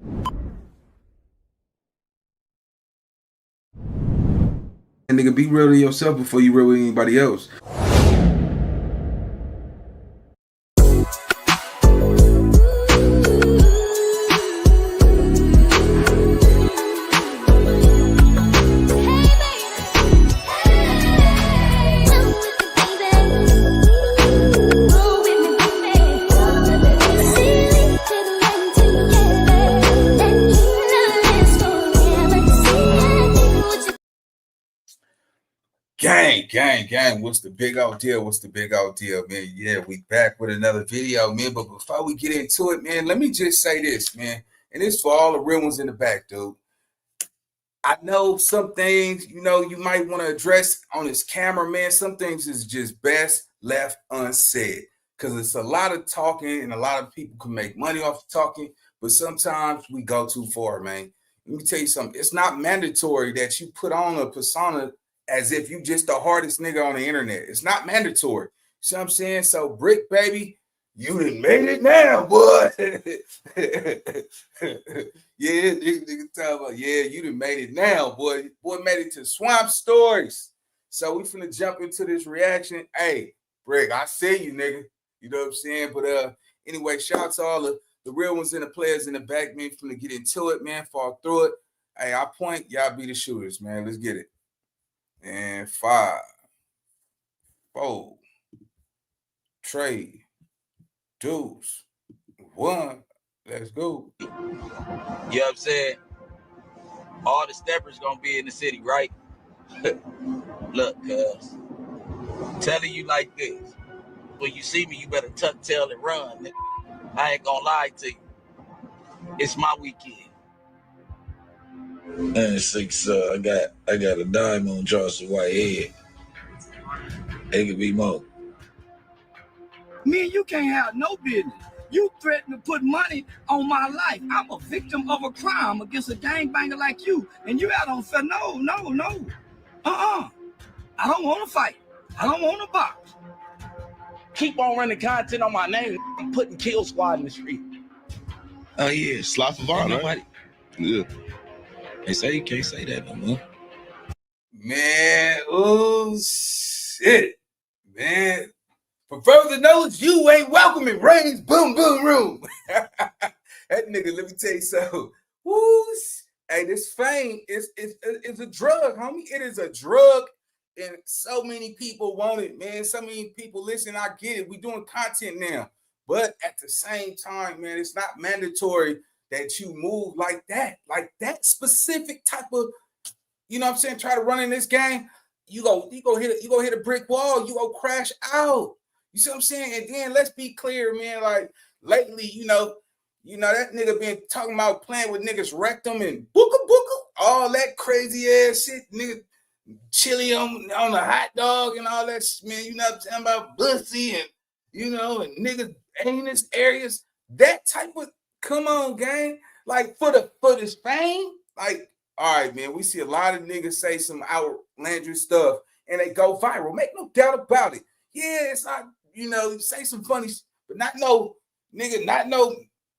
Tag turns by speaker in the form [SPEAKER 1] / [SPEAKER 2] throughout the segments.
[SPEAKER 1] And nigga, be real to yourself before you real with anybody else. Gang. What's the big old deal? Man? Yeah, we back with another video, man. But before we get into it, man, let me just say this, man. And it's for all the real ones in the back, dude. I know some things, you might want to address on this camera, man. Some things is just best left unsaid. Because it's a lot of talking and a lot of people can make money off of talking. But sometimes we go too far, man. Let me tell you something. It's not mandatory that you put on a persona as if you just the hardest nigga on the internet. It's not mandatory. See what I'm saying? So, Bricc, baby, you done made it now, boy. Yeah, nigga talk about, you done made it now, boy. Boy made it to Swamp Stories. So we finna jump into this reaction. Hey, Bricc, I see you, nigga. You know what I'm saying? But anyway, shout out to all the real ones and the players in the back, man. Finna get into it, man. Fall through it. Hey, I point, y'all be the shooters, man. Let's get it. And 5, 4, 3, 2, 1. Let's go.
[SPEAKER 2] You know what I'm saying? All the steppers gonna be in the city, right? Look, cuz, telling you like this. When you see me, you better tuck tail and run. I ain't gonna lie to you. It's my weekend.
[SPEAKER 3] And 6, I got a dime on Charleston Whitehead. It could be more.
[SPEAKER 4] Me and you can't have no business. You threaten to put money on my life. I'm a victim of a crime against a gangbanger like you, and you out on fair. No. I don't want to fight. I don't want to box. Keep on running content on my name. I'm putting Kill Squad in the street.
[SPEAKER 3] Oh yeah, Sloth of Honor. Right? Yeah. They say you can't say that no more.
[SPEAKER 1] Man, oh shit. Man. For further notice, you ain't welcome in Rain's Boom Boom Room. That nigga, let me tell you something. Woo, hey, this fame is a drug, homie. It is a drug, and so many people want it, man. So many people listen. I get it. We doing content now, but at the same time, man, it's not mandatory that you move like that specific type of, you know what I'm saying? Try to run in this game. You go hit a brick wall. You go crash out. You see what I'm saying? And then let's be clear, man. Like lately, you know that nigga been talking about playing with niggas rectum and booka, all that crazy ass shit, nigga. Chili on a hot dog and all that shit, man. You know what I'm talking about? Bussy and and niggas anus areas. That type of, come on, gang. Like for this fame, like, all right, man. We see a lot of niggas say some outlandish stuff and they go viral. Make no doubt about it. Yeah, it's not. Say some funny, but not no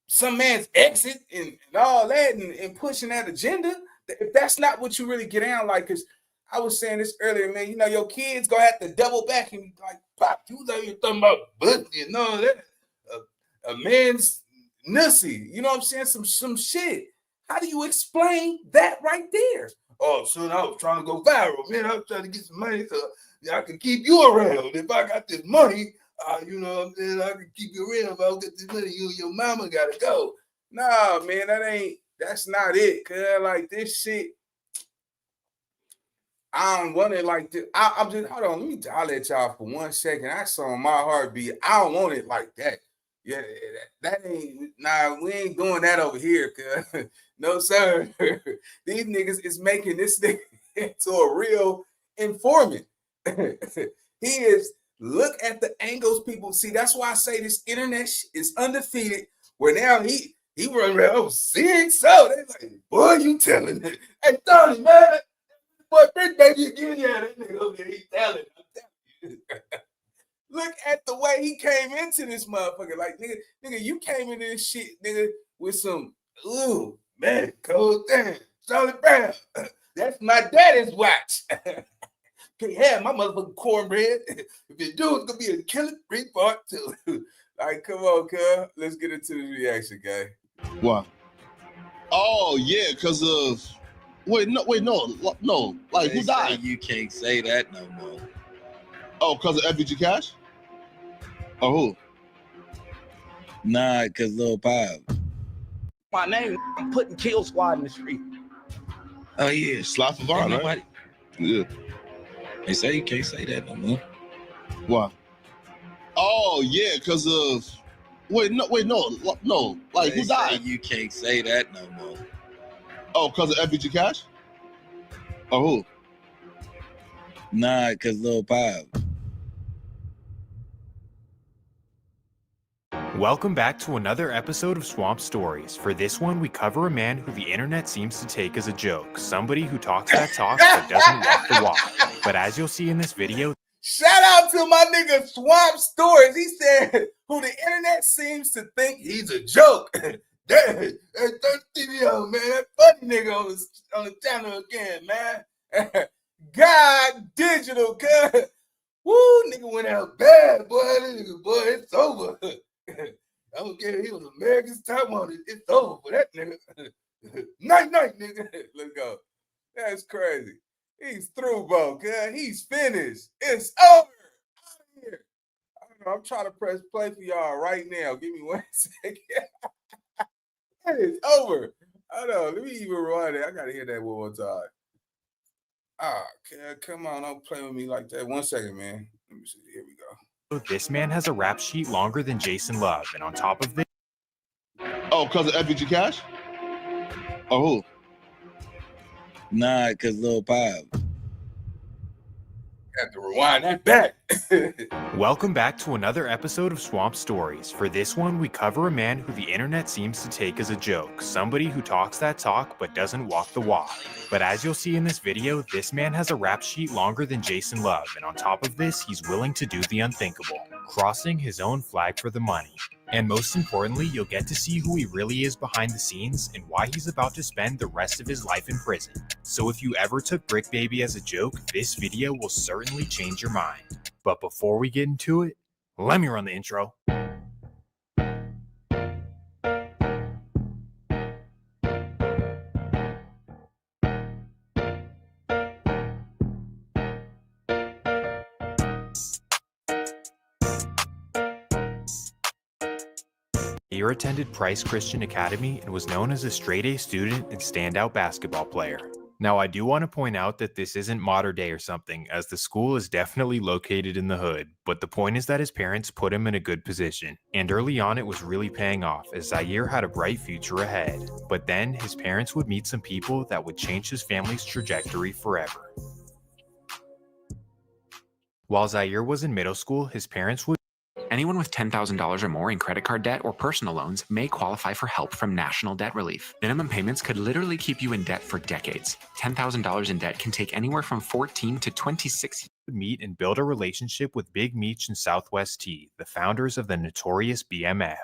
[SPEAKER 1] some man's exit and all that and pushing that agenda. If that's not what you really get down like, because I was saying this earlier, man, your kids gonna have to double back and be like, Pop, you was out here talking about butt and all that. A man's nussy, you know what I'm saying? Some shit. How do you explain that right there? Oh, son, I was trying to go viral, man. I was trying to get some money so I can keep you around. If I got this money, you know what I'm saying, I can keep you around. If I don't get this money, you and your mama gotta go. Nah, man, that's not it. Cause like this shit, I don't want it like this. I'm just, hold on, let me holler at y'all for 1 second. That's on my heartbeat. I don't want it like that. Yeah, that ain't, nah, we ain't doing that over here, cuz. No, sir. These niggas is making this nigga into a real informant. He is, look at the angles people see. That's why I say this internet is undefeated, where now he run around, serious. So they like, boy, you telling it. Hey, Tony, man, boy, Bricc, baby, again, yeah, that nigga over there, he telling it. Look at the way he came into this motherfucker. Like, nigga, you came into this shit, nigga, with some Ooh, man, cold thing. Charlie Brown. That's my daddy's watch. Can't have my motherfucking cornbread. If you do, it's gonna be a killer 3-part 2. All right, come on, cuz. Let's get into the reaction, guy.
[SPEAKER 5] What? Oh yeah, because of no. Like
[SPEAKER 2] They
[SPEAKER 5] who died?
[SPEAKER 2] say you can't say that no more.
[SPEAKER 5] Oh, because of FBG Cash? Or who?
[SPEAKER 2] Nah, because Lil Pop.
[SPEAKER 4] My name, I'm putting Kill Squad in the street.
[SPEAKER 2] Oh, yeah.
[SPEAKER 5] Sly
[SPEAKER 2] Ain't
[SPEAKER 5] Favon, right?
[SPEAKER 2] nobody.
[SPEAKER 5] Yeah.
[SPEAKER 2] They say you can't say that no more.
[SPEAKER 5] What? Oh yeah, because of no. Like
[SPEAKER 2] They
[SPEAKER 5] who died?
[SPEAKER 2] say you can't say that no more.
[SPEAKER 5] Oh, because of FBG Cash? Or who?
[SPEAKER 2] Nah, because Lil Pop.
[SPEAKER 6] Welcome back to another episode of Swamp Stories. For this one, we cover a man who the internet seems to take as a joke. Somebody who talks that talk but doesn't walk the walk. But as you'll see in this video,
[SPEAKER 1] shout out to my nigga Swamp Stories. He said, who the internet seems to think he's a joke. That video, man. That funny nigga on the channel again, man. God digital, cuz. Woo, nigga went out bad, boy. That nigga, boy, it's over. I don't care. He was America's top one. It's over for that nigga. Night, nigga. Let's go. That's crazy. He's through, bro. He's finished. It's over. Out of here. I don't know. I'm trying to press play for y'all right now. Give me 1 second. It is over. I know. Let me even rewind it. I gotta hear that one more time. Come on. Don't play with me like that. 1 second, man. Let me see. Here we go.
[SPEAKER 6] this man has a rap sheet longer than Jason Love. And on top of this,
[SPEAKER 5] Oh, because of FBG Cash? Or who?
[SPEAKER 2] Nah, because Lil Pop.
[SPEAKER 1] Have to rewind that back.
[SPEAKER 6] welcome back to another episode of Swamp Stories. For this one, we cover a man who the internet seems to take as a joke. Somebody who talks that talk but doesn't walk the walk. But as you'll see in this video, this man has a rap sheet longer than Jason Love. And on top of this, he's willing to do the unthinkable, crossing his own flag for the money. And most importantly, you'll get to see who he really is behind the scenes and why he's about to spend the rest of his life in prison. So if you ever took Bricc Baby as a joke, this video will certainly change your mind. But before we get into it, let me run the intro. Zaire attended Price Christian Academy and was known as a straight-A student and standout basketball player. Now, I do want to point out that this isn't modern day or something, as the school is definitely located in the hood, but the point is that his parents put him in a good position, and early on it was really paying off, as Zaire had a bright future ahead. But then, his parents would meet some people that would change his family's trajectory forever. While Zaire was in middle school, his parents would
[SPEAKER 7] Anyone with $10,000 or more in credit card debt or personal loans may qualify for help from National Debt Relief. Minimum payments could literally keep you in debt for decades. $10,000 in debt can take anywhere from 14 to 26 years.
[SPEAKER 6] Meet and build a relationship with Big Meech and Southwest T, the founders of the notorious BMF.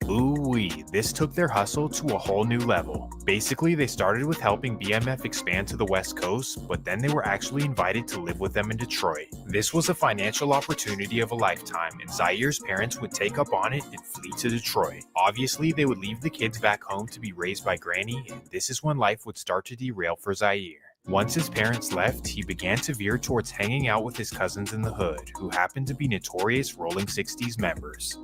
[SPEAKER 6] Ooh-wee, this took their hustle to a whole new level. Basically, they started with helping BMF expand to the West Coast, but then they were actually invited to live with them in Detroit. This was a financial opportunity of a lifetime, and Zaire's parents would take up on it and flee to Detroit. Obviously, they would leave the kids back home to be raised by Granny, and this is when life would start to derail for Zaire. Once his parents left, he began to veer towards hanging out with his cousins in the hood, who happened to be notorious Rolling 60s members.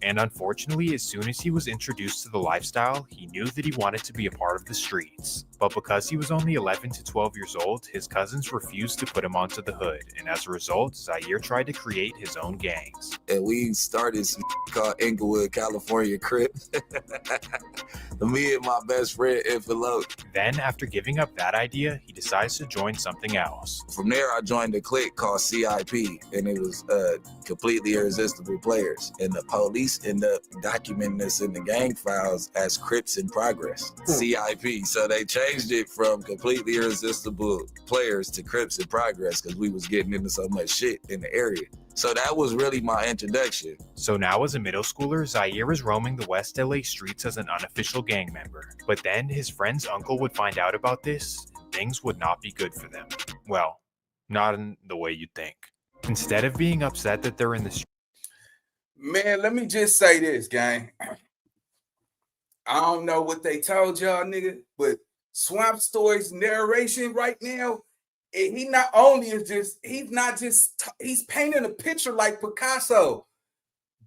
[SPEAKER 6] And unfortunately, as soon as he was introduced to the lifestyle, he knew that he wanted to be a part of the streets. But because he was only 11 to 12 years old, his cousins refused to put him onto the hood, and as a result, Zaire tried to create his own gangs.
[SPEAKER 3] And we started some called Inglewood, California Crip. Me and my best friend, Envelope.
[SPEAKER 6] Then, after giving up that idea, he decides to join something else.
[SPEAKER 3] From there, I joined a clique called CIP, and it was completely irresistible players. And the police ended up documenting us in the gang files as Crips in Progress, CIP. So they changed it from completely irresistible players to Crips in Progress because we was getting into so much shit in the area. So that was really my introduction.
[SPEAKER 6] So now as a middle schooler, Zaire is roaming the West LA streets as an unofficial gang member. But then his friend's uncle would find out about this, and things would not be good for them. Well, not in the way you'd think. Instead of being upset that they're in the street,
[SPEAKER 1] Man, let me just say this, gang. I don't know what they told y'all, nigga, but Swamp Story's narration right now, he not only is just, he's painting a picture like Picasso.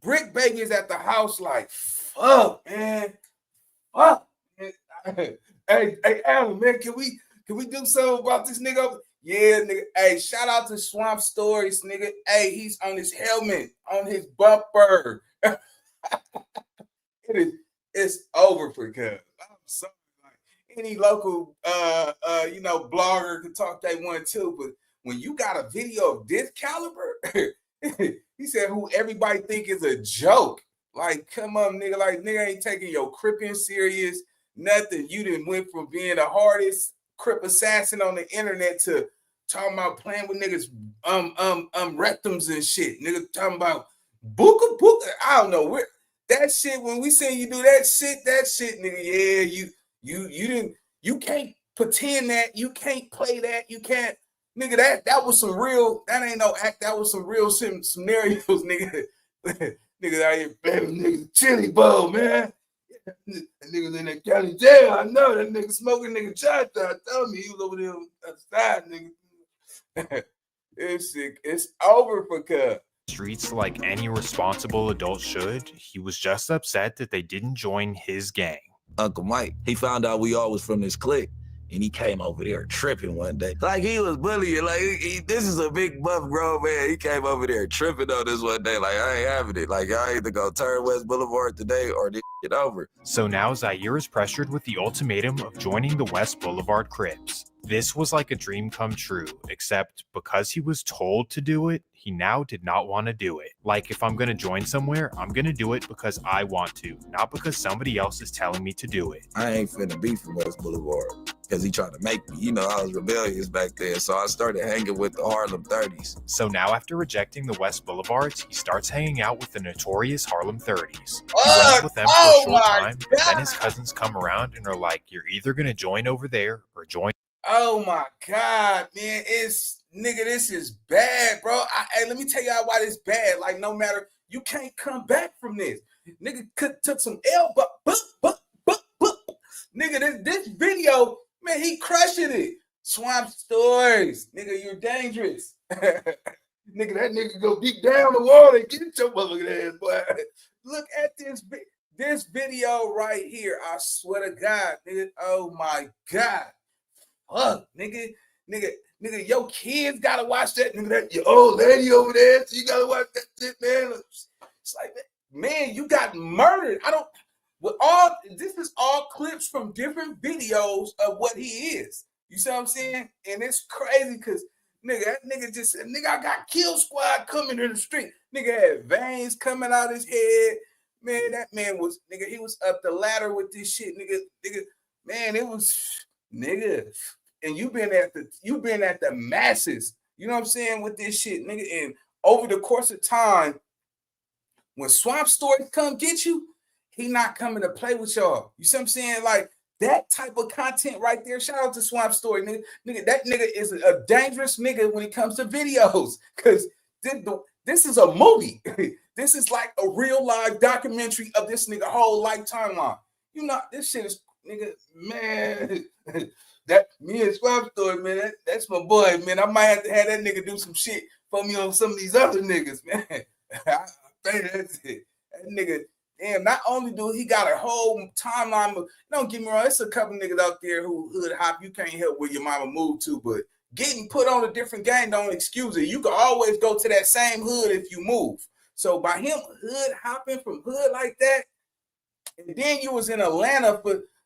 [SPEAKER 1] Bricc Baby is at the house like, fuck, man. Fuck. Hey, Alan, man, can we do something about this nigga? Yeah, nigga. Hey, shout out to Swamp Stories, nigga. Hey, he's on his helmet, on his bumper. It's over for cuz. I'm sorry. Like, any local blogger can talk they want too, but when you got a video of this caliber, he said who everybody think is a joke. Like, come on, nigga. Like, nigga ain't taking your cripping serious. Nothing. You didn't went from being the hardest crip assassin on the internet to talking about playing with niggas rectums and shit. Nigga talking about booka. I don't know where that shit. When we seen you do that shit, nigga. Yeah, you can't pretend that. You can't play that. You can't, nigga. That was some real. That ain't no act. That was some real scenarios, nigga. Niggas out here baby niggas chili bowl, man. That niggas in that county jail. I know that nigga smoking nigga shot. Told me he was over there outside, nigga. It's over for cuz.
[SPEAKER 6] streets like any responsible adult should. He was just upset that they didn't join his gang.
[SPEAKER 3] Uncle Mike, he found out we all was from this clique, and he came over there tripping one day. Like, he was bullying. Like, this is a big buff grown man. He came over there tripping on this one day. Like, I ain't having it. Like, I either go turn West Boulevard today or this shit over.
[SPEAKER 6] So now Zaire is pressured with the ultimatum of joining the West Boulevard Crips. This was like a dream come true, except because he was told to do it, he now did not want to do it. Like, if I'm going to join somewhere, I'm going to do it because I want to, not because somebody else is telling me to do it.
[SPEAKER 3] I ain't finna be from West Boulevard because he tried to make me. You know, I was rebellious back then, so I started hanging with the Harlem 30s.
[SPEAKER 6] So now after rejecting the West Boulevards, he starts hanging out with the notorious Harlem 30s. He runs with them for a short time, and then his cousins come around and are like, you're either going to join over there or join.
[SPEAKER 1] Oh my God, man. This is bad, bro. Hey, let me tell y'all why this bad. Like, no matter, you can't come back from this. Nigga took some L, but. Nigga, this video, man, he crushing it. Swamp Stories. Nigga, you're dangerous. Nigga, that nigga go deep down the water and get your motherfucking ass, boy. Look at this video right here. I swear to God, nigga. Oh my God. Fuck, nigga, your kids gotta watch that, nigga. That your old lady over there, so you gotta watch that shit, man. It's like, man, you got murdered. This is all clips from different videos of what he is. You see what I'm saying? And it's crazy because that nigga just said, nigga, I got kill squad coming in the street. Nigga had veins coming out his head. Man, that man was, nigga, he was up the ladder with this shit, nigga, man, it was, nigga. And you been at the masses, you know what I'm saying, with this shit, nigga. And over the course of time, when Swamp Stories come get you, he not coming to play with y'all. You see what I'm saying? Like, that type of content right there. Shout out to Swamp Story, nigga. That nigga is a dangerous nigga when it comes to videos. Because this is a movie. This is like a real live documentary of this nigga whole life timeline. You know, this shit is, nigga, man. That me and Swamp Story, man, that's my boy, man. I might have to have that nigga do some shit for me on some of these other niggas, man. I think that's it. That nigga, damn, not only do he got a whole timeline, but don't get me wrong, it's a couple niggas out there who hood hop, you can't help where your mama moved to, but getting put on a different game don't excuse it. You can always go to that same hood if you move. So by him hood hopping from hood like that, and then you was in Atlanta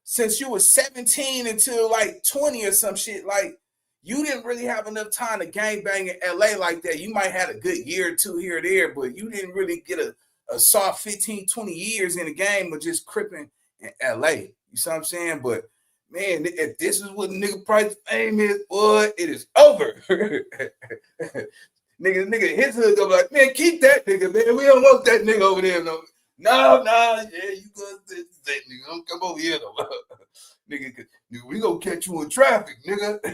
[SPEAKER 1] since you was 17 until like 20 or some shit, like you didn't really have enough time to gangbang in LA like that. You might have had a good year or two here or there, but you didn't really get a soft 15, 20 years in the game of just cripping in LA. You see what I'm saying? But man, if this is what nigga price fame is, boy, it is over. Nigga, his hood go like, man, keep that nigga, man. We don't want that nigga over there, no. No, yeah, you gonna that nigga. Don't come over here, no. Nigga, we gonna catch you in traffic, nigga.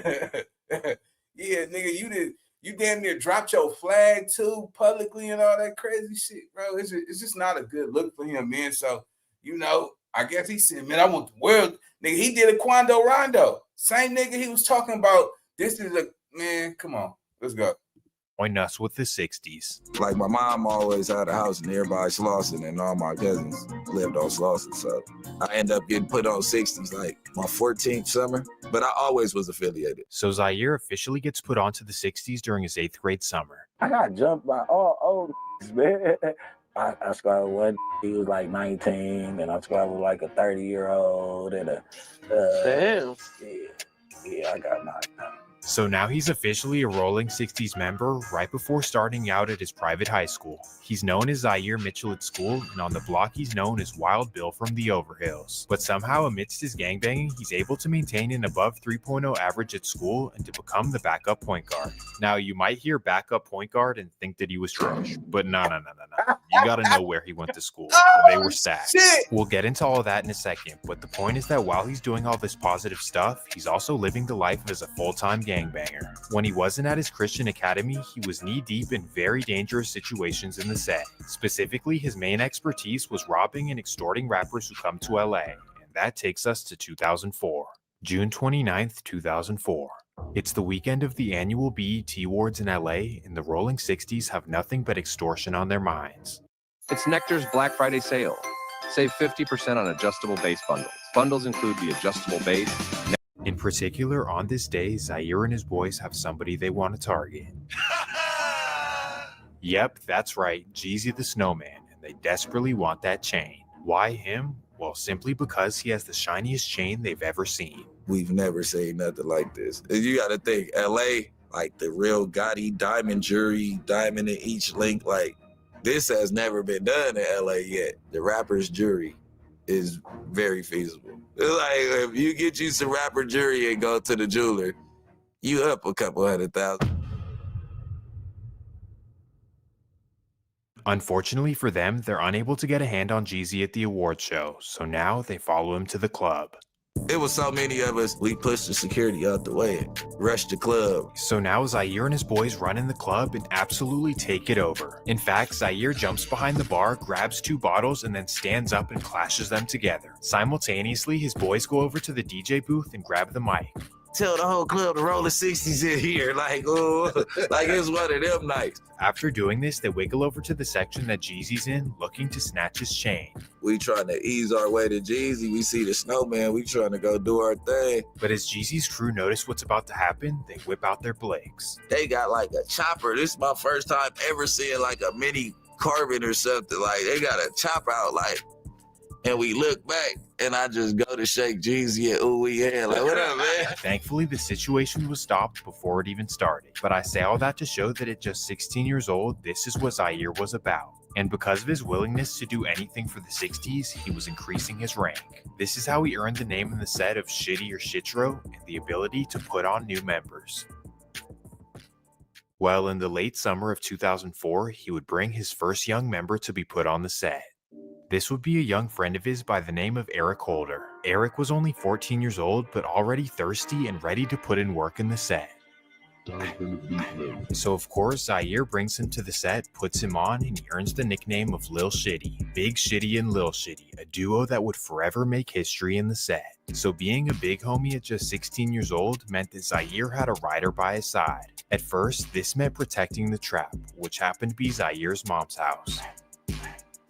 [SPEAKER 1] Yeah, nigga, you damn near dropped your flag too publicly and all that crazy shit, bro. It's just not a good look for him, man. So, I guess he said, man, I want the world. Nigga, he did a Quando Rondo. Same nigga he was talking about. This is man, come on. Let's go.
[SPEAKER 6] Join us with the 60s.
[SPEAKER 3] Like my mom always had a house nearby Slauson, and all my cousins lived on Slauson. So I ended up getting put on 60s like my 14th summer, but I always was affiliated.
[SPEAKER 6] So Zaire officially gets put onto the 60s during his 8th grade summer.
[SPEAKER 8] I got jumped by all old man. I squatted one, he was like 19, and I squatted with like a 30-year-old and a
[SPEAKER 9] Damn.
[SPEAKER 8] Yeah, I got knocked out.
[SPEAKER 6] So now he's officially a Rolling 60s member right before starting out at his private high school. He's known as Zaire Mitchell at school, and on the block he's known as Wild Bill from the Overhills. But somehow amidst his gangbanging, he's able to maintain an above 3.0 average at school and to become the backup point guard. Now you might hear backup point guard and think that he was trash, but no. You gotta know where he went to school. They were stacked.
[SPEAKER 1] Shit.
[SPEAKER 6] We'll get into all of that in a second, but the point is that while he's doing all this positive stuff, he's also living the life as a full-time gangbanger. When he wasn't at his Christian academy, he was knee-deep in very dangerous situations in the set. Specifically, his main expertise was robbing and extorting rappers who come to LA, and that takes us to 2004. June 29th, 2004. It's the weekend of the annual BET Awards in LA, and the Rolling 60s have nothing but extortion on their minds.
[SPEAKER 10] It's Nectar's Black Friday sale. Save 50% on adjustable base bundles. Bundles include the adjustable base.
[SPEAKER 6] In particular, on this day, Zaire and his boys have somebody they want to target. Yep, that's right, Jeezy the Snowman, and they desperately want that chain. Why him? Well, simply because he has the shiniest chain they've ever seen.
[SPEAKER 3] We've never seen nothing like this. You gotta think, LA, like the real Gotti diamond jewelry, diamond in each link, like this has never been done in LA yet. The rapper's jury is very feasible. It's like if you get you some rapper jury and go to the jeweler, you up a couple $100,000.
[SPEAKER 6] Unfortunately for them, they're unable to get a hand on Jeezy at the award show, so now they follow him to the club.
[SPEAKER 3] It was so many of us, we pushed the security out the way and rushed the club.
[SPEAKER 6] So now Zaire and his boys run in the club and absolutely take it over. In fact, Zaire jumps behind the bar, grabs 2 bottles, and then stands up and clashes them together. Simultaneously, his boys go over to the DJ booth and grab the mic.
[SPEAKER 3] Tell the whole club to roll the 60s in here, like it's one of them nights.
[SPEAKER 6] After doing this, they wiggle over to the section that Jeezy's in, looking to snatch his chain.
[SPEAKER 3] We trying to ease our way to Jeezy. We see the snowman. We trying to go do our thing.
[SPEAKER 6] But as Jeezy's crew notice what's about to happen, they whip out their Briccs.
[SPEAKER 3] They got like a chopper. This is my first time ever seeing like a mini carbon or something. Like they got a chop out, like. And we look back, and I just go to shake Jeezy and ooh, yeah, like, what up, man?
[SPEAKER 6] Thankfully, the situation was stopped before it even started. But I say all that to show that at just 16 years old, this is what Zaire was about. And because of his willingness to do anything for the 60s, he was increasing his rank. This is how he earned the name in the set of Shitty or Shitro and the ability to put on new members. Well, in the late summer of 2004, he would bring his first young member to be put on the set. This would be a young friend of his by the name of Eric Holder. Eric was only 14 years old, but already thirsty and ready to put in work in the set. So of course, Zaire brings him to the set, puts him on, and he earns the nickname of Lil Shitty. Big Shitty and Lil Shitty, a duo that would forever make history in the set. So being a big homie at just 16 years old meant that Zaire had a rider by his side. At first, this meant protecting the trap, which happened to be Zaire's mom's house.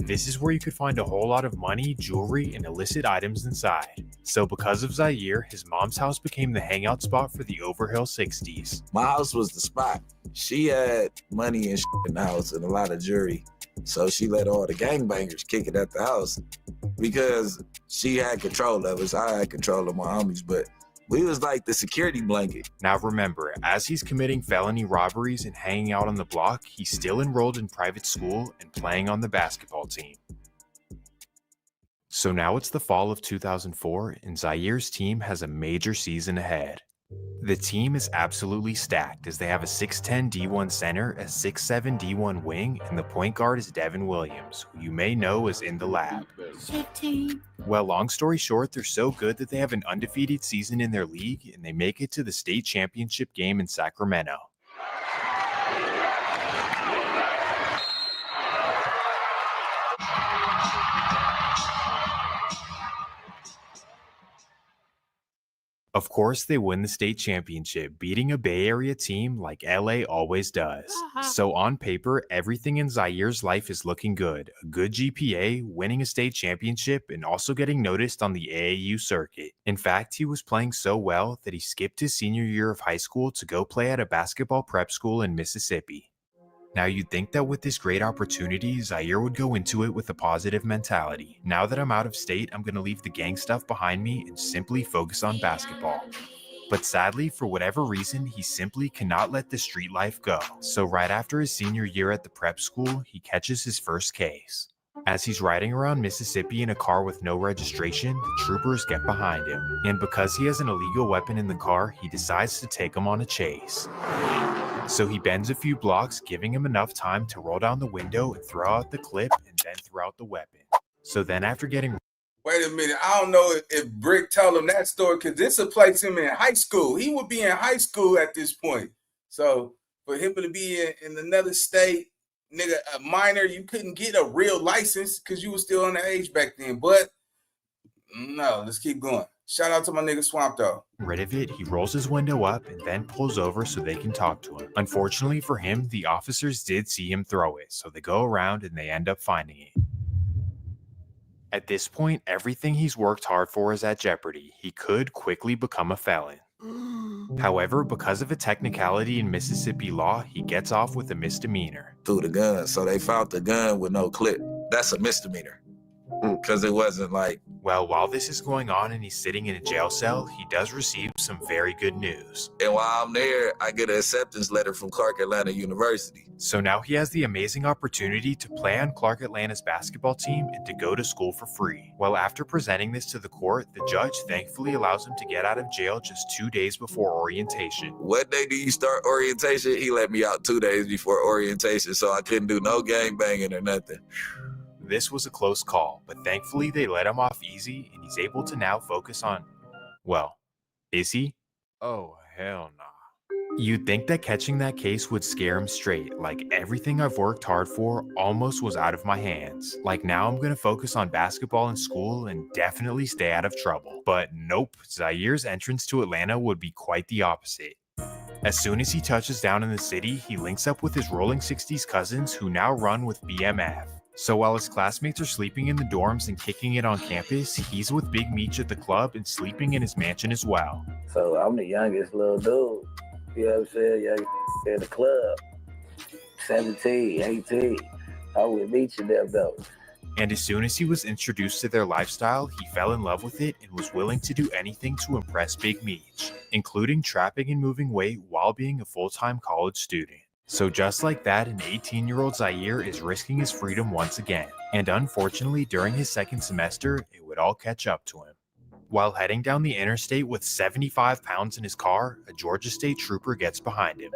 [SPEAKER 6] This is where you could find a whole lot of money, jewelry, and illicit items inside. So because of Zaire, his mom's house became the hangout spot for the Overhill 60s.
[SPEAKER 3] My house was the spot. She had money and shit in the house and a lot of jewelry. So she let all the gangbangers kick it at the house because she had control of us. I had control of my homies, but we was like the security blanket.
[SPEAKER 6] Now remember, as he's committing felony robberies and hanging out on the block, he's still enrolled in private school and playing on the basketball team. So now it's the fall of 2004, and Zaire's team has a major season ahead. The team is absolutely stacked as they have a 6'10 D1 center, a 6'7 D1 wing, and the point guard is Devin Williams, who you may know is in the lab. Well, long story short, they're so good that they have an undefeated season in their league, and they make it to the state championship game in Sacramento. Of course, they win the state championship, beating a Bay Area team like LA always does. So on paper, everything in Zaire's life is looking good. A good GPA, winning a state championship, and also getting noticed on the AAU circuit. In fact, he was playing so well that he skipped his senior year of high school to go play at a basketball prep school in Mississippi. Now, you'd think that with this great opportunity, Zaire would go into it with a positive mentality. Now that I'm out of state, I'm going to leave the gang stuff behind me and simply focus on basketball. But sadly, for whatever reason, he simply cannot let the street life go. So right after his senior year at the prep school, he catches his first case. As he's riding around Mississippi in a car with no registration, the troopers get behind him. And because he has an illegal weapon in the car, he decides to take him on a chase. So he bends a few blocks, giving him enough time to roll down the window and throw out the clip and then throw out the weapon. So then after getting...
[SPEAKER 1] Wait a minute. I don't know if Bricc told him that story because this will place him in high school. He would be in high school at this point. So for him to be in another state, nigga, a minor, you couldn't get a real license because you were still underage back then. But no, let's keep going. Shout out to my nigga Swamp though.
[SPEAKER 6] Rid of it, he rolls his window up and then pulls over so they can talk to him. Unfortunately for him, the officers did see him throw it, so they go around and they end up finding it. At this point, everything he's worked hard for is at jeopardy. He could quickly become a felon. However, because of a technicality in Mississippi law, he gets off with a misdemeanor.
[SPEAKER 3] Through the gun, so they found the gun with no clip. That's a misdemeanor. Because it wasn't like...
[SPEAKER 6] Well, while this is going on and he's sitting in a jail cell, he does receive some very good news.
[SPEAKER 3] And while I'm there, I get an acceptance letter from Clark Atlanta University.
[SPEAKER 6] So now he has the amazing opportunity to play on Clark Atlanta's basketball team and to go to school for free. Well, after presenting this to the court, the judge thankfully allows him to get out of jail just 2 days before orientation.
[SPEAKER 3] What day do you start orientation? He let me out 2 days before orientation, so I couldn't do no gang banging or nothing.
[SPEAKER 6] This was a close call, but thankfully they let him off easy and he's able to now focus on... Well, is he? Oh, hell nah. You'd think that catching that case would scare him straight, like everything I've worked hard for almost was out of my hands. Like now I'm gonna focus on basketball and school and definitely stay out of trouble. But nope, Zaire's entrance to Atlanta would be quite the opposite. As soon as he touches down in the city, he links up with his Rolling 60s cousins who now run with BMF. So while his classmates are sleeping in the dorms and kicking it on campus, he's with Big Meech at the club and sleeping in his mansion as well.
[SPEAKER 8] So I'm the youngest little dude, you know what I'm saying? Young in the club, 17, 18. I'm with Meech and them though.
[SPEAKER 6] And as soon as he was introduced to their lifestyle, he fell in love with it and was willing to do anything to impress Big Meech, including trapping and moving weight while being a full-time college student. So just like that, an 18-year-old Zaire is risking his freedom once again. And unfortunately, during his second semester, it would all catch up to him. While heading down the interstate with 75 pounds in his car, a Georgia State trooper gets behind him.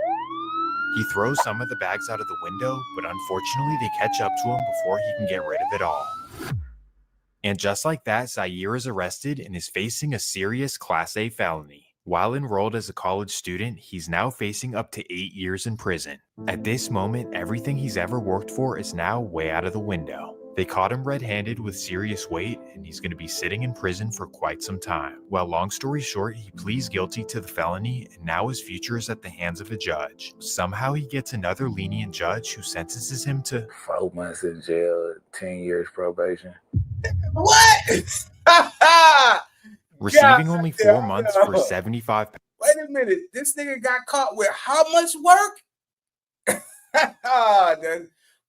[SPEAKER 6] He throws some of the bags out of the window, but unfortunately they catch up to him before he can get rid of it all. And just like that, Zaire is arrested and is facing a serious Class A felony. While enrolled as a college student, he's now facing up to 8 years in prison. At this moment, everything he's ever worked for is now way out of the window. They caught him red-handed with serious weight, and he's going to be sitting in prison for quite some time. Well, long story short, he pleads guilty to the felony, and now his future is at the hands of a judge. Somehow he gets another lenient judge who sentences him to
[SPEAKER 8] 4 months in jail, 10 years probation.
[SPEAKER 1] What?
[SPEAKER 6] receiving only 4 months for 75 pounds.
[SPEAKER 1] Wait a minute. This nigga got caught with how much work?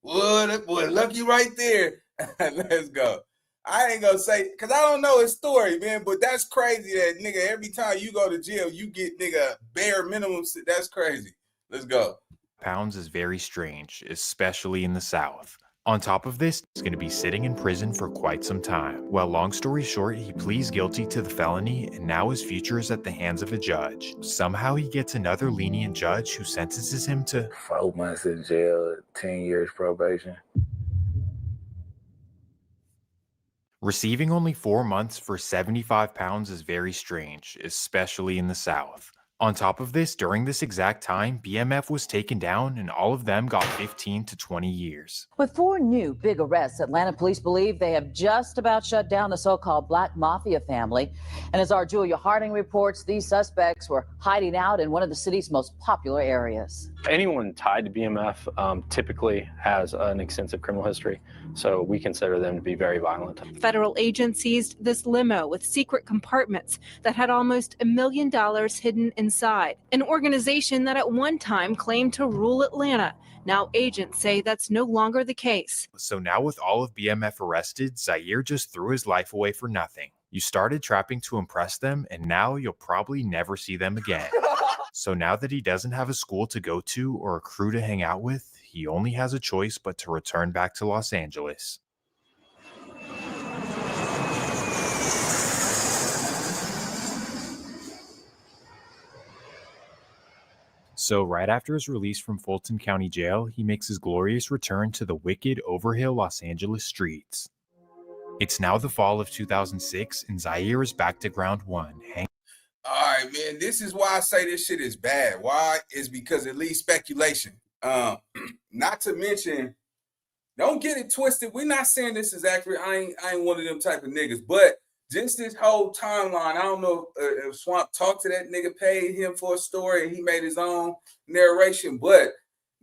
[SPEAKER 1] Boy, lucky right there. Let's go. I ain't gonna say, because I don't know his story, man, but that's crazy that nigga, every time you go to jail, you get nigga bare minimum. That's crazy. Let's go.
[SPEAKER 6] Pounds is very strange, especially in the South. On top of this, he's going to be sitting in prison for quite some time. Well, long story short, he pleads guilty to the felony, and now his future is at the hands of a judge. Somehow he gets another lenient judge who sentences him to
[SPEAKER 8] 4 months in jail, 10 years probation.
[SPEAKER 6] Receiving only 4 months for 75 pounds is very strange, especially in the South. On top of this, during this exact time, BMF was taken down and all of them got 15 to 20 years.
[SPEAKER 9] With 4 new big arrests, Atlanta police believe they have just about shut down the so-called Black Mafia family. And as our Julia Harding reports, these suspects were hiding out in one of the city's most popular areas.
[SPEAKER 11] Anyone tied to BMF typically has an extensive criminal history, so we consider them to be very violent.
[SPEAKER 12] Federal agents seized this limo with secret compartments that had almost $1 million hidden inside. An organization that at one time claimed to rule Atlanta. Now agents say that's no longer the case.
[SPEAKER 6] So now with all of BMF arrested, Zaire just threw his life away for nothing. You started trapping to impress them, and now you'll probably never see them again. So now that he doesn't have a school to go to or a crew to hang out with, he only has a choice but to return back to Los Angeles. So right after his release from Fulton County Jail, he makes his glorious return to the wicked, overhill Los Angeles streets. It's now the fall of 2006, and Zaire is back to ground one.
[SPEAKER 1] All right, man, this is why I say this shit is bad. Why? Is because it leads speculation. Not to mention, don't get it twisted. We're not saying this is accurate. I ain't one of them type of niggas. But just this whole timeline, I don't know if Swamp talked to that nigga, paid him for a story, and he made his own narration. But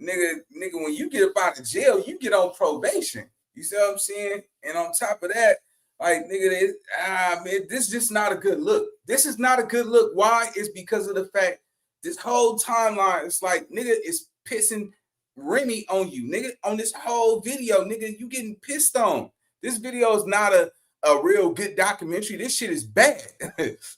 [SPEAKER 1] nigga, when you get up out of jail, you get on probation. You see what I'm saying? And on top of that, like, nigga, man, this is just not a good look. This is not a good look. Why? It's because of the fact this whole timeline, it's like, nigga, is pissing Remy on you, nigga, on this whole video, nigga, you getting pissed on. This video is not a real good documentary. This shit is bad. If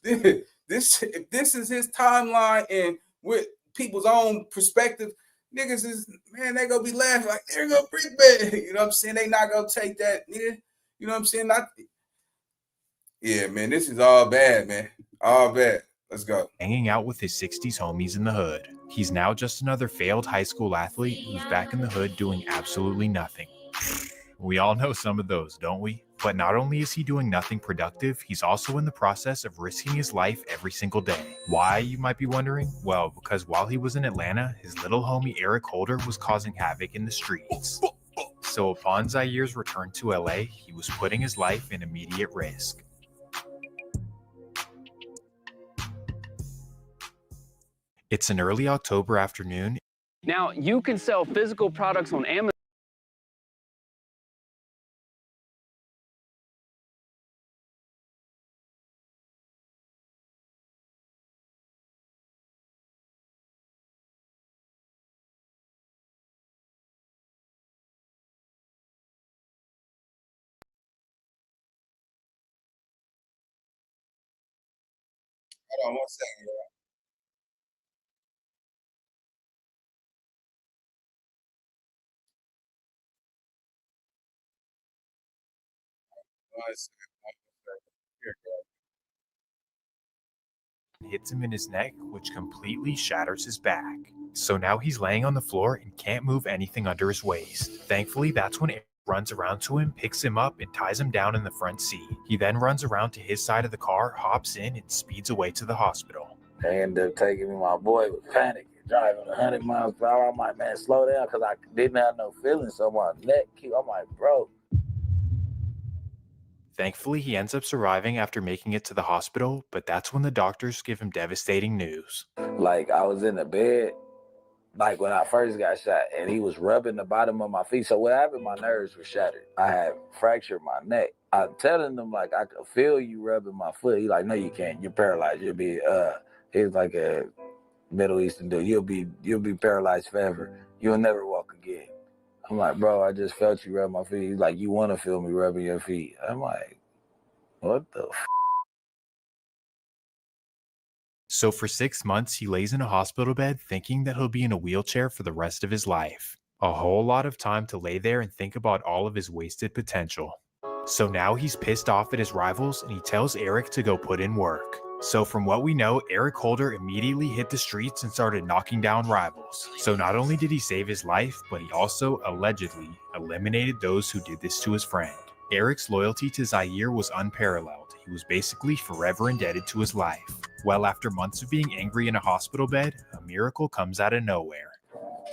[SPEAKER 1] this is his timeline and with people's own perspective, niggas is, man, they gonna be laughing like, there go Bricc bad. You know what I'm saying? They not gonna take that, nigga. You know what I'm saying? Yeah, man, this is all bad, man. All bad. Let's go.
[SPEAKER 6] Hanging out with his 60s homies in the hood. He's now just another failed high school athlete who's back in the hood doing absolutely nothing. We all know some of those, don't we? But not only is he doing nothing productive, he's also in the process of risking his life every single day. Why, you might be wondering? Well, because while he was in Atlanta, his little homie Eric Holder was causing havoc in the streets. So upon Zaire's return to LA, he was putting his life in immediate risk. It's an early October afternoon.
[SPEAKER 13] Now, you can sell physical products on Amazon.
[SPEAKER 1] Hold on 1 second, y'all.
[SPEAKER 6] Hits him in his neck, which completely shatters his back. So now he's laying on the floor and can't move anything under his waist. Thankfully, that's when Eric runs around to him, picks him up, and ties him down in the front seat. He then runs around to his side of the car, hops in, and speeds away to the hospital.
[SPEAKER 8] They ended up taking me. My boy was panicking, driving 100 miles per hour. I'm like, man, slow down, because I didn't have no feelings, so my neck, I'm like, bro.
[SPEAKER 6] Thankfully, he ends up surviving after making it to the hospital, but that's when the doctors give him devastating news.
[SPEAKER 8] Like, I was in the bed, like when I first got shot, and he was rubbing the bottom of my feet. So what happened, my nerves were shattered. I had fractured my neck. I'm telling them, like, I could feel you rubbing my foot. He's like, no, you can't. You're paralyzed. You'll be, he's like a Middle Eastern dude. You'll be paralyzed forever. You'll never walk again. I'm like, bro, I just felt you rub my feet. He's like, you want to feel me rubbing your feet? I'm like, what the f?
[SPEAKER 6] So for 6 months, he lays in a hospital bed thinking that he'll be in a wheelchair for the rest of his life. A whole lot of time to lay there and think about all of his wasted potential. So now he's pissed off at his rivals and he tells Eric to go put in work. So from what we know, Eric Holder immediately hit the streets and started knocking down rivals. So not only did he save his life, but he also allegedly eliminated those who did this to his friend. Eric's loyalty to Zaire was unparalleled. He was basically forever indebted to his life. Well, after months of being angry in a hospital bed, a miracle comes out of nowhere.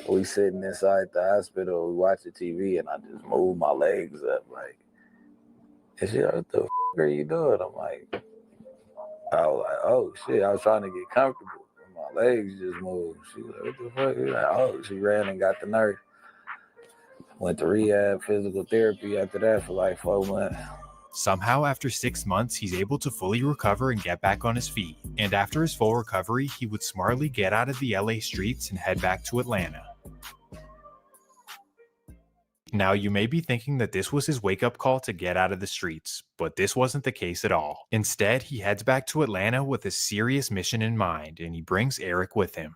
[SPEAKER 8] We sitting inside the hospital, we watching TV, and I just move my legs up like, and she like, what the f*** are you doing? I'm like, I was like, oh shit, I was trying to get comfortable. And my legs just moved. She was like, what the fuck? She's like, oh, she ran and got the nurse. Went to rehab, physical therapy after that for like 4 months.
[SPEAKER 6] Somehow, after 6 months, he's able to fully recover and get back on his feet. And after his full recovery, he would smartly get out of the LA streets and head back to Atlanta. Now, you may be thinking that this was his wake-up call to get out of the streets, but this wasn't the case at all. Instead, he heads back to Atlanta with a serious mission in mind, and he brings Eric with him.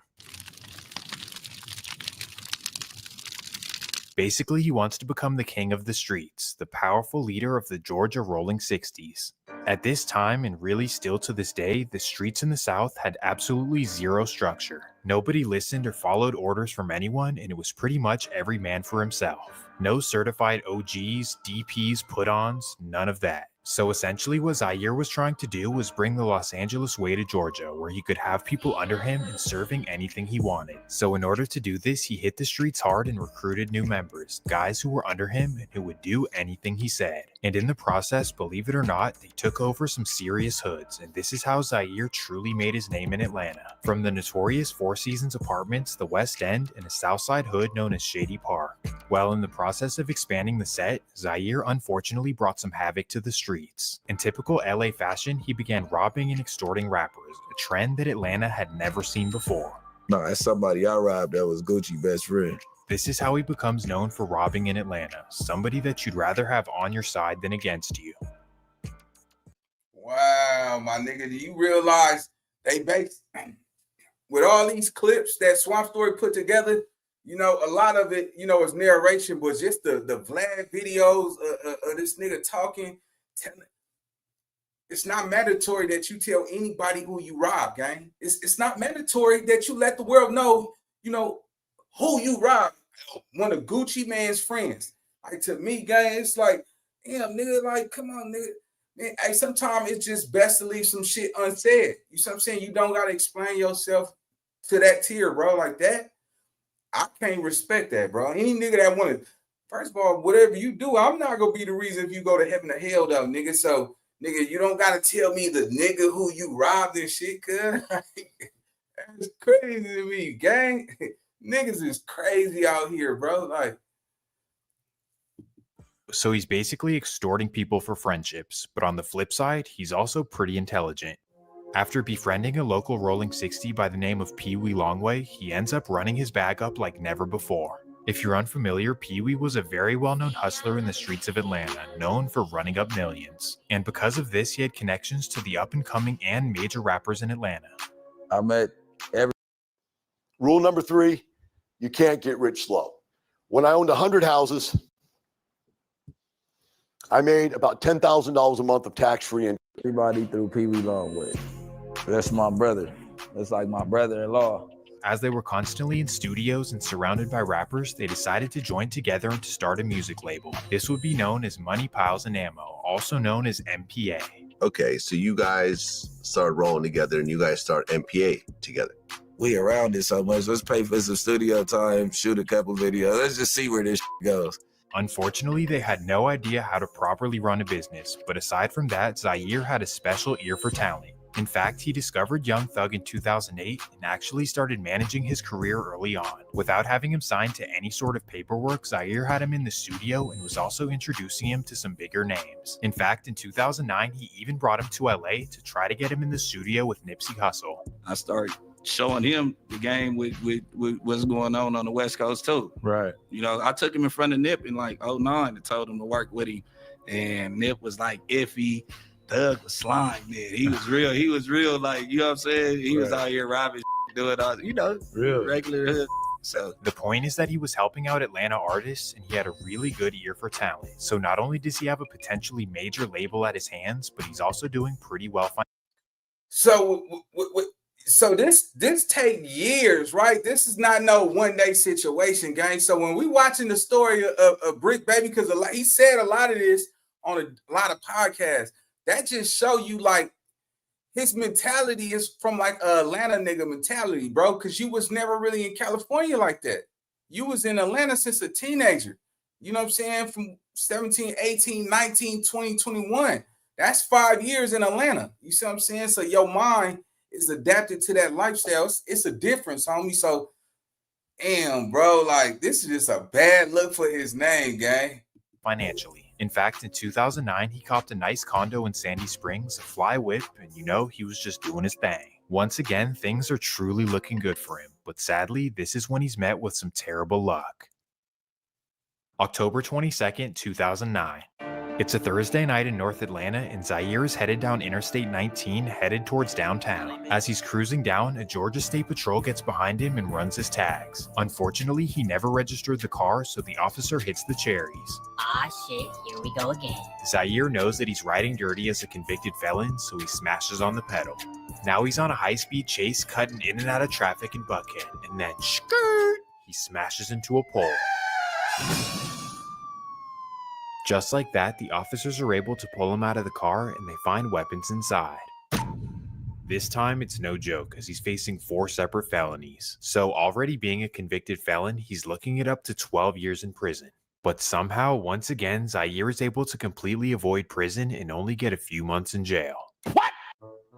[SPEAKER 6] Basically, he wants to become the king of the streets, the powerful leader of the Georgia Rolling 60s. At this time, and really still to this day, the streets in the South had absolutely zero structure. Nobody listened or followed orders from anyone, and it was pretty much every man for himself. No certified OGs, DPs, put-ons, none of that. So essentially what Zaire was trying to do was bring the Los Angeles way to Georgia, where he could have people under him and serving anything he wanted. So in order to do this, he hit the streets hard and recruited new members, guys who were under him and who would do anything he said. And in the process, believe it or not, they took over some serious hoods, and this is how Zaire truly made his name in Atlanta. From the notorious Four Seasons apartments, the West End, and a Southside hood known as Shady Park. While in the process of expanding the set, Zaire unfortunately brought some havoc to the streets. In typical LA fashion, he began robbing and extorting rappers, a trend that Atlanta had never seen before.
[SPEAKER 3] No, that's somebody I robbed that was Gucci best friend.
[SPEAKER 6] This is how he becomes known for robbing in Atlanta, somebody that you'd rather have on your side than against you.
[SPEAKER 1] Wow, my nigga, do you realize they based with all these clips that Swamp Story put together? You know, a lot of it, you know, is narration, but just the Vlad videos of this nigga talking, it's not mandatory that you tell anybody who you rob, gang. It's not mandatory that you let the world know, you know, who you rob. One of Gucci Man's friends. Like, to me, gang, it's like, damn, nigga, like, come on, nigga. Man, hey, sometimes it's just best to leave some shit unsaid. You see what I'm saying? You don't gotta explain yourself to that tier, bro, like that. I can't respect that, bro. Any nigga that want to, first of all, whatever you do, I'm not gonna be the reason if you go to heaven or hell, though, nigga. So, nigga, you don't gotta tell me the nigga who you robbed and shit, cuz. That's crazy to me, gang. Niggas is crazy out here, bro. Like,
[SPEAKER 6] so he's basically extorting people for friendships, but on the flip side, he's also pretty intelligent. After befriending a local Rolling 60 by the name of Pee Wee Longway, he ends up running his bag up like never before. If you're unfamiliar, Pee Wee was a very well-known hustler in the streets of Atlanta, known for running up millions. And because of this, he had connections to the up-and-coming and major rappers in Atlanta.
[SPEAKER 8] I met every...
[SPEAKER 14] Rule number 3, you can't get rich slow. When I owned 100 houses, I made about $10,000 a month of tax-free income.
[SPEAKER 8] Everybody through Pee Wee Longway. That's my brother. That's like my brother-in-law.
[SPEAKER 6] As they were constantly in studios and surrounded by rappers, they decided to join together and to start a music label. This would be known as Money, Piles, and Ammo, also known as MPA.
[SPEAKER 15] Okay, so you guys started rolling together and you guys start MPA together.
[SPEAKER 3] We around it so much. Let's pay for some studio time, shoot a couple videos. Let's just see where this goes.
[SPEAKER 6] Unfortunately, they had no idea how to properly run a business, but aside from that, Zaire had a special ear for talent. In fact, he discovered Young Thug in 2008 and actually started managing his career early on. Without having him signed to any sort of paperwork, Zaire had him in the studio and was also introducing him to some bigger names. In fact, in 2009, he even brought him to LA to try to get him in the studio with Nipsey Hussle.
[SPEAKER 2] I started showing him the game with what's going on the West Coast too.
[SPEAKER 8] Right.
[SPEAKER 2] You know, I took him in front of Nip in like 2009 and told him to work with him. And Nip was like iffy. Thug was slime, man. He was real, like, you know what I'm saying? He was out here robbing, doing all, you know, real regular hood.
[SPEAKER 3] So
[SPEAKER 6] The point is that he was helping out Atlanta artists and he had a really good ear for talent. So not only does he have a potentially major label at his hands, but he's also doing pretty well
[SPEAKER 1] So this take years, right? This is not no one-day situation, gang. So when we watching the story of Bricc Baby, because he said a lot of this on a lot of podcasts, that just show you like his mentality is from like a Atlanta nigga mentality, bro. Because you was never really in California like that. You was in Atlanta since a teenager. You know what I'm saying? From 17, 18, 19, 20, 21. That's 5 years in Atlanta. You see what I'm saying? So your mind is adapted to that lifestyle. It's a difference, homie. So, damn, bro, like this is just a bad look for his name, gang.
[SPEAKER 6] financially. In fact, in 2009, he copped a nice condo in Sandy Springs, a fly whip, and he was just doing his thing. Once again, things are truly looking good for him, but sadly, this is when he's met with some terrible luck. October 22nd, 2009. It's a Thursday night in North Atlanta, and Zaire is headed down Interstate 19, headed towards downtown. As he's cruising down, a Georgia State Patrol gets behind him and runs his tags. Unfortunately, he never registered the car, so the officer hits the cherries.
[SPEAKER 16] Ah shit, here we go again.
[SPEAKER 6] Zaire knows that he's riding dirty as a convicted felon, so he smashes on the pedal. Now he's on a high-speed chase, cutting in and out of traffic in Buckhead, and then skirt, he smashes into a pole. Just like that, the officers are able to pull him out of the car and they find weapons inside. This time, it's no joke, as he's facing 4 separate felonies. So already being a convicted felon, he's looking at up to 12 years in prison. But somehow, once again, Zaire is able to completely avoid prison and only get a few months in jail. What?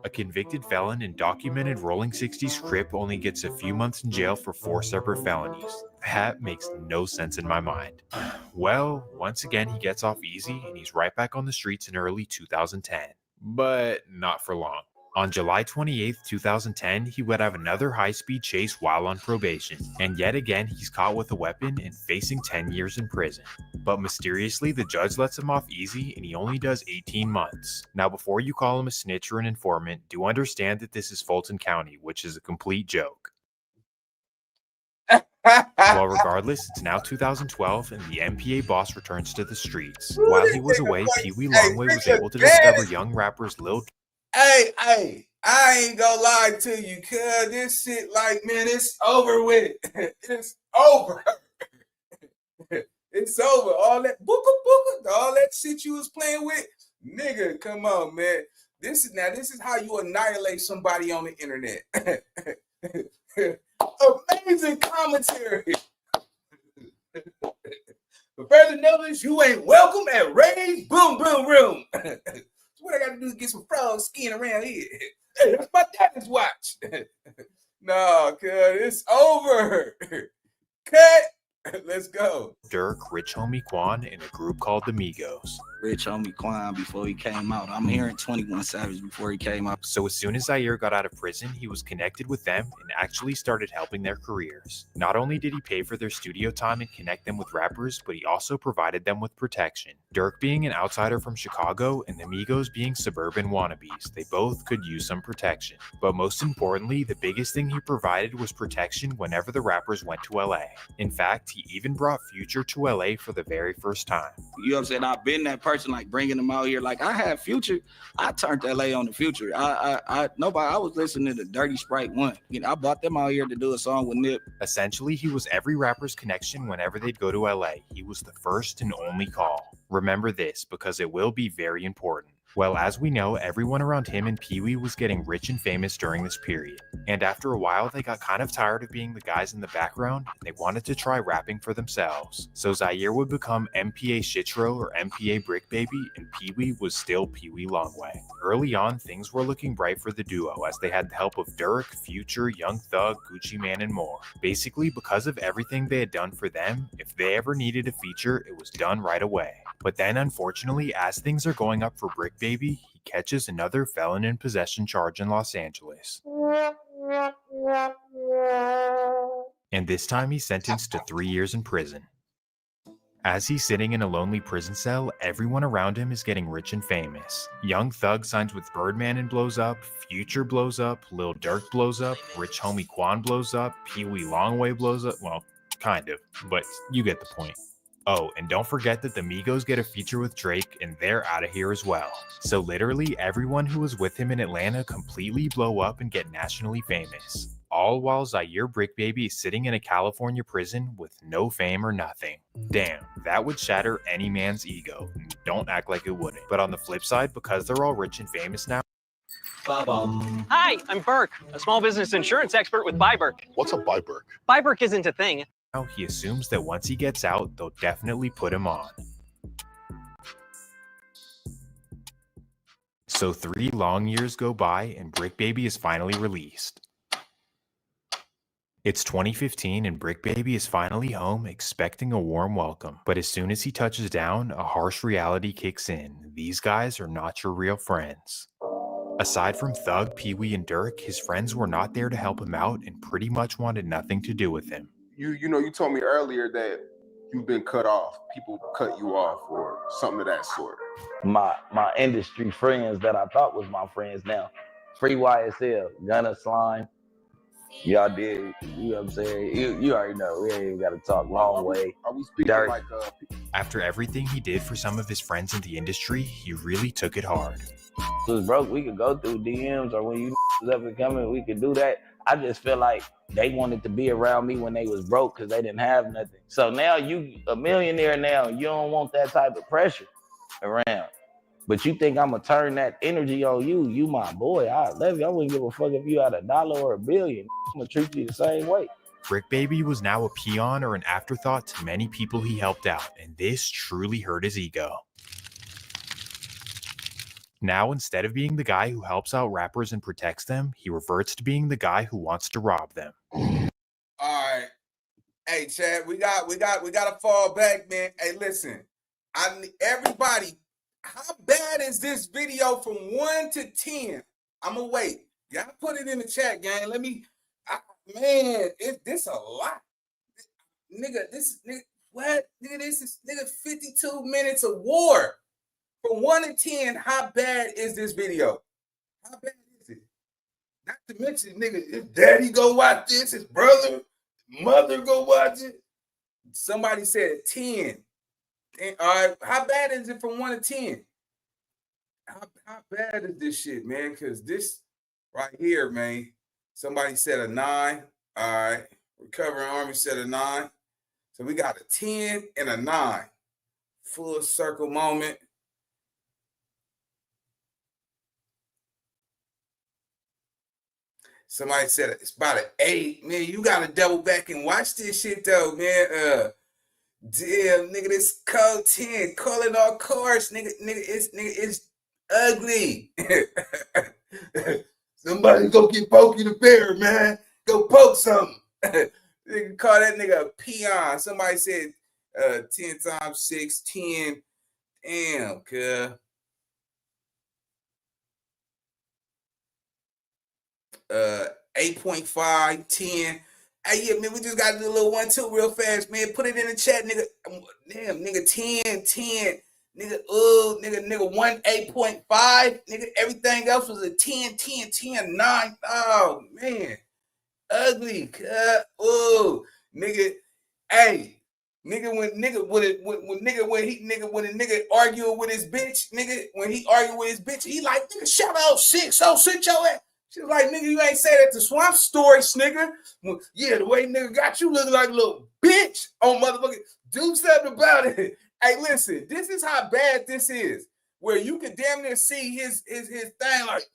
[SPEAKER 6] A convicted felon and documented Rolling 60s Crip only gets a few months in jail for 4 separate felonies. That makes no sense in my mind. Well, once again, he gets off easy and he's right back on the streets in early 2010. But not for long. On July 28, 2010, he would have another high-speed chase while on probation. And yet again, he's caught with a weapon and facing 10 years in prison. But mysteriously, the judge lets him off easy and he only does 18 months. Now, before you call him a snitch or an informant, do understand that this is Fulton County, which is a complete joke. Well, regardless, it's now 2012 and the MPA boss returns to the streets. While he was away, Pee Wee Longway was able to discover young rappers Lil.
[SPEAKER 1] Hey, I ain't gonna lie to you, cuz this shit, like, man, it's over with. It's over. It's over. All that booka, all that shit you was playing with, nigga, come on, man. This is how you annihilate somebody on the internet. Amazing commentary. For further notice, you ain't welcome at Ray's Boom Boom Room. What I gotta do is get some frog skin around here. Hey, that's my daddy's watch. No, cuz it's over. Cut. Let's go.
[SPEAKER 6] Dirk, Rich Homie Quan, and a group called the Migos.
[SPEAKER 17] Rich Homie Quan before he came out. I'm hearing 21 Savage before he came out.
[SPEAKER 6] So as soon as Zaire got out of prison, he was connected with them and actually started helping their careers. Not only did he pay for their studio time and connect them with rappers, but he also provided them with protection. Dirk being an outsider from Chicago and the Migos being suburban wannabes, they both could use some protection. But most importantly, the biggest thing he provided was protection whenever the rappers went to LA. In fact, he even brought Future to LA for the very first time.
[SPEAKER 17] You know what I'm saying? I've been that person, like bringing them out here. Like I had Future, I turned LA on the Future. I was listening to Dirty Sprite 1. You know, I brought them out here to do a song with Nip.
[SPEAKER 6] Essentially, he was every rapper's connection whenever they'd go to LA. He was the first and only call. Remember this, because it will be very important. Well, as we know, everyone around him and Pee Wee was getting rich and famous during this period. And after a while, they got kind of tired of being the guys in the background, and they wanted to try rapping for themselves. So Zaire would become MPA Shitro or MPA Bricc Baby, and Pee Wee was still Pee Wee Longway. Early on, things were looking bright for the duo, as they had the help of Dirk, Future, Young Thug, Gucci Mane, and more. Basically, because of everything they had done for them, if they ever needed a feature, it was done right away. But then, unfortunately, as things are going up for Bricc Baby, he catches another felon in possession charge in Los Angeles. And this time he's sentenced to 3 years in prison. As he's sitting in a lonely prison cell, everyone around him is getting rich and famous. Young Thug signs with Birdman and blows up, Future blows up, Lil Durk blows up, Rich Homie Quan blows up, Pee Wee Longway blows up, well, kind of, but you get the point. Oh, and don't forget that the Migos get a feature with Drake and they're out of here as well. So literally everyone who was with him in Atlanta completely blow up and get nationally famous. All while Zaire Bricc Baby is sitting in a California prison with no fame or nothing. Damn, that would shatter any man's ego. Don't act like it wouldn't. But on the flip side, because they're all rich and famous now.
[SPEAKER 18] Hi, I'm Burke, a small business insurance expert with Byberk.
[SPEAKER 5] What's a Byberk?
[SPEAKER 18] Byberk isn't a thing.
[SPEAKER 6] Now he assumes that once he gets out, they'll definitely put him on. So 3 long years go by and Bricc Baby is finally released. It's 2015 and Bricc Baby is finally home expecting a warm welcome. But as soon as he touches down, a harsh reality kicks in. These guys are not your real friends. Aside from Thug, Pee Wee, and Durk, his friends were not there to help him out and pretty much wanted nothing to do with him.
[SPEAKER 19] You told me earlier that you've been cut off. People cut you off or something of that sort.
[SPEAKER 8] My industry friends that I thought was my friends now. Free YSL, Gunna, Slime. Y'all did, you know what I'm saying? You already know, we ain't even got to talk long way.
[SPEAKER 19] Are we speaking
[SPEAKER 8] Dirt.
[SPEAKER 19] like
[SPEAKER 6] After everything he did for some of his friends in the industry, he really took it hard.
[SPEAKER 8] was broke, we could go through DMs, or when you was up and coming, we could do that. I just feel like they wanted to be around me when they was broke because they didn't have nothing. So now you a millionaire now, you don't want that type of pressure around. But you think I'm gonna turn that energy on you? You my boy, I love you. I wouldn't give a fuck if you had $1 or $1 billion. I'm gonna treat you the same way.
[SPEAKER 6] Bricc Baby was now a peon or an afterthought to many people he helped out, and this truly hurt his ego. Now, instead of being the guy who helps out rappers and protects them, he reverts to being the guy who wants to rob them.
[SPEAKER 1] All right. Hey, Chad, we got to fall back, man. Hey, listen. Everybody, how bad is this video from 1 to 10? I'm gonna wait. Y'all put it in the chat, gang. This a lot. What? Nigga, this is 52 minutes of war. From 1 to 10, how bad is this video? How bad is it? Not to mention, nigga, his daddy go watch this, his brother, mother go watch it. Somebody said 10. And, all right, how bad is it from 1 to 10? How bad is this shit, man? Because this right here, man, somebody said a 9. All right, Recovering Army said a 9. So we got a 10 and a 9. Full circle moment. Somebody said it's about an 8. Man, you got to double back and watch this shit, though, man. Damn, nigga, this code 10. Calling all cars, nigga, it's ugly. Somebody go get Pokey the Bear, man. Go poke something. Nigga, call that nigga a peon. Somebody said 10 times 6, 10. Damn, cuz. 8.5, 10. Hey, yeah, man, we just got to do a little 1-2 real fast, man. Put it in the chat, nigga. Damn, nigga, 10, 10. Nigga, nigga, 1, 8.5. Nigga, everything else was a 10, 10, 10, 9. Oh, man. Ugly. Oh, nigga. Hey. Nigga, when a nigga arguing with his bitch, nigga, when he arguing with his bitch, he like, nigga, shout out 6. Oh, sit your ass. She was like, nigga, you ain't say that to Swamp Storiez, nigga. Well, yeah, the way nigga got you looking like a little bitch on motherfucking, do something about it. Hey, listen, this is how bad this is. Where you can damn near see his thing like,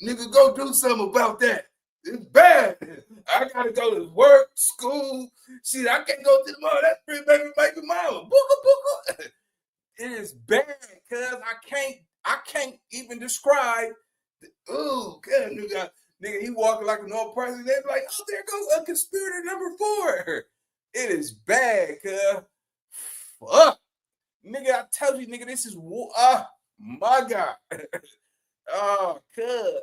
[SPEAKER 1] nigga, go do something about that. It's bad. I gotta go to work, school. Shit, I can't go to the mall. That's pretty baby mama. Booka, booka. It is bad, cuz I can't even describe. Ooh, good nigga, he walking like a normal person. They're like, oh, there goes a conspirator number 4. It is bad, cuz. Fuck. Nigga, I tell you, nigga, this is my God. Oh, cuz.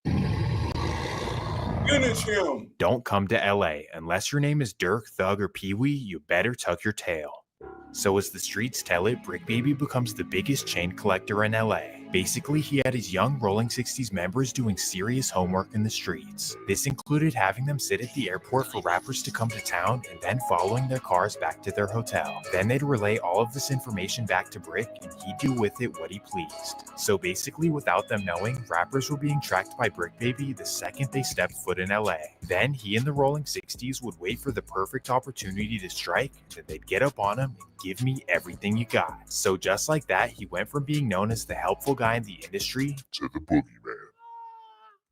[SPEAKER 1] You Finish him.
[SPEAKER 6] Don't come to LA. Unless your name is Dirk, Thug, or Pee Wee, you better tuck your tail. So as the streets tell it, Bricc Baby becomes the biggest chain collector in LA. Basically, he had his young Rolling 60s members doing serious homework in the streets. This included having them sit at the airport for rappers to come to town and then following their cars back to their hotel. Then they'd relay all of this information back to Bricc and he'd do with it what he pleased. So basically, without them knowing, rappers were being tracked by Bricc Baby the second they stepped foot in LA. Then he and the Rolling 60s would wait for the perfect opportunity to strike, and then they'd get up on him and give me everything you got. So just like that, he went from being known as the helpful guy in the industry
[SPEAKER 20] to the boogeyman.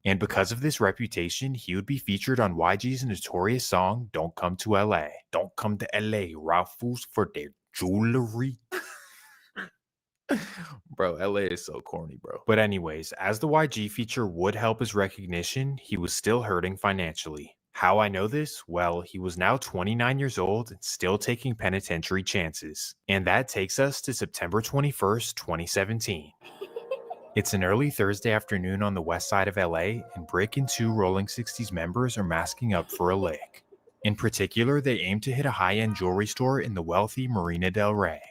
[SPEAKER 6] And because of this reputation, he would be featured on YG's notorious song, Don't Come to LA. Don't come to LA, Raffles for their jewelry. Bro, LA is so corny, bro. But anyways, as the YG feature would help his recognition, he was still hurting financially. How I know this? Well, he was now 29 years old and still taking penitentiary chances. And that takes us to September 21st, 2017. It's an early Thursday afternoon on the west side of LA, and Bricc and two Rolling 60s members are masking up for a lick. In particular, they aim to hit a high-end jewelry store in the wealthy Marina del Rey.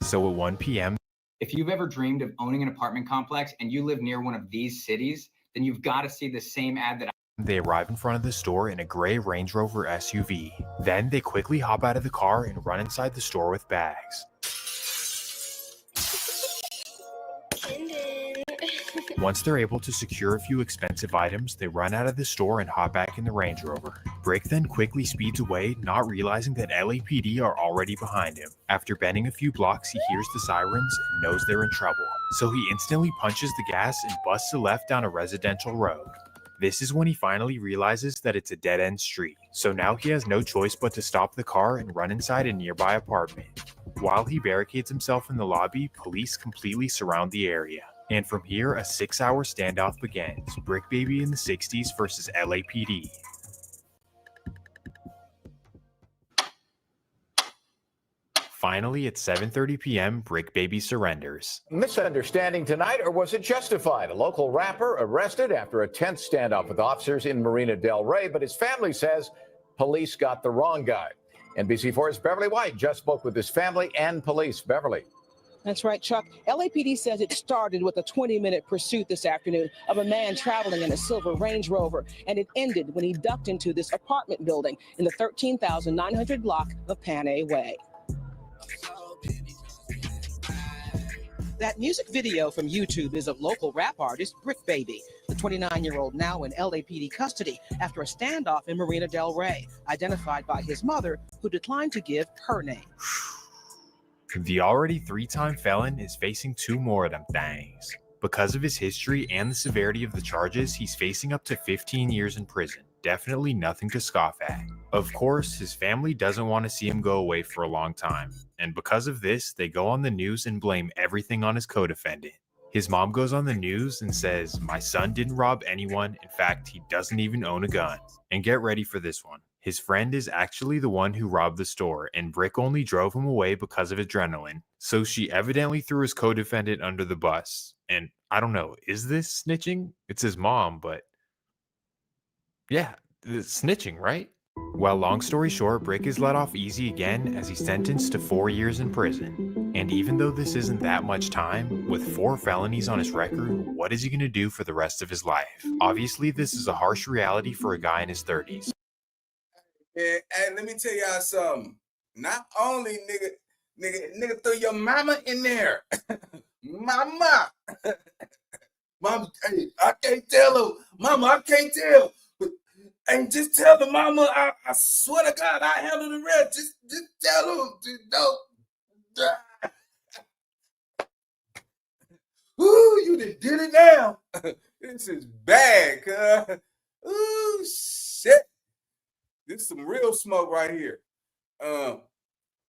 [SPEAKER 6] So at 1 p.m.,
[SPEAKER 21] if you've ever dreamed of owning an apartment complex and you live near one of these cities, then you've got to see the same ad that
[SPEAKER 6] they arrive in front of the store in a gray Range Rover SUV. Then they quickly hop out of the car and run inside the store with bags. Once they're able to secure a few expensive items, they run out of the store and hop back in the Range Rover. Bricc then quickly speeds away, not realizing that LAPD are already behind him. After bending a few blocks, he hears the sirens and knows they're in trouble. So he instantly punches the gas and busts a left down a residential road. This is when he finally realizes that it's a dead-end street. So now he has no choice but to stop the car and run inside a nearby apartment. While he barricades himself in the lobby, police completely surround the area. And from here, a 6-hour standoff begins. Bricc Baby in the 60s versus LAPD. Finally, at 7:30 p.m., Bricc Baby surrenders.
[SPEAKER 22] Misunderstanding tonight, or was it justified? A local rapper arrested after a tense standoff with officers in Marina del Rey, but his family says police got the wrong guy. NBC4's Beverly White just spoke with his family and police. Beverly.
[SPEAKER 23] That's right, Chuck. LAPD says it started with a 20-minute pursuit this afternoon of a man traveling in a silver Range Rover, and it ended when he ducked into this apartment building in the 13,900 block of Panay Way. That music video from YouTube is of local rap artist Bricc Baby, the 29-year-old now in LAPD custody after a standoff in Marina del Rey, identified by his mother, who declined to give her name.
[SPEAKER 6] The already 3-time felon is facing 2 more of them things. Because of his history and the severity of the charges, he's facing up to 15 years in prison. Definitely nothing to scoff at. Of course, his family doesn't want to see him go away for a long time. And because of this, they go on the news and blame everything on his co-defendant. His mom goes on the news and says, "My son didn't rob anyone. In fact, he doesn't even own a gun." And get ready for this one. His friend is actually the one who robbed the store, and Bricc only drove him away because of adrenaline. So she evidently threw his co-defendant under the bus. And I don't know, is this snitching? It's his mom, but yeah, it's snitching, right? Well, long story short, Bricc is let off easy again as he's sentenced to 4 years in prison. And even though this isn't that much time, with 4 felonies on his record, what is he going to do for the rest of his life? Obviously, this is a harsh reality for a guy in his 30s.
[SPEAKER 1] Yeah, hey, let me tell y'all something. Not only nigga throw your mama in there. Mama. Mama, hey, I can't tell her. Mama, I can't tell. But and just tell the mama, I swear to God, I handle the rest. Just tell her. Don't. Ooh, you done did it now. This is bad, cuz. Ooh, shit. This is some real smoke right here. All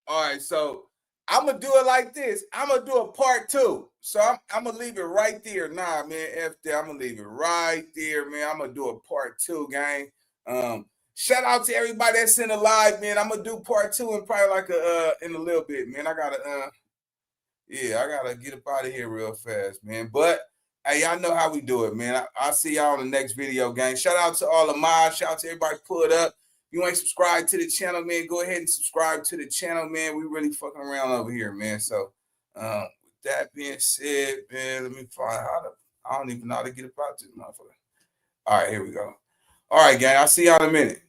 [SPEAKER 1] right, so I'm going to do it like this. I'm going to do a part 2. So I'm going to leave it right there. Nah, man, F that. I'm going to leave it right there, man. I'm going to do a part 2, gang. Shout out to everybody that's in the live, man. I'm going to do part 2 in probably like in a little bit, man. I got to get up out of here real fast, man. But Hey, y'all know how we do it, man. I'll see y'all on the next video, gang. Shout out to all the mods. Shout out to everybody pulled up. If you ain't subscribed to the channel, man, go ahead and subscribe to the channel, man. We really fucking around over here, man. So, with that being said, man, let me find how to. I don't even know how to get about this motherfucker. All right, here we go. All right, gang. I'll see y'all in a minute.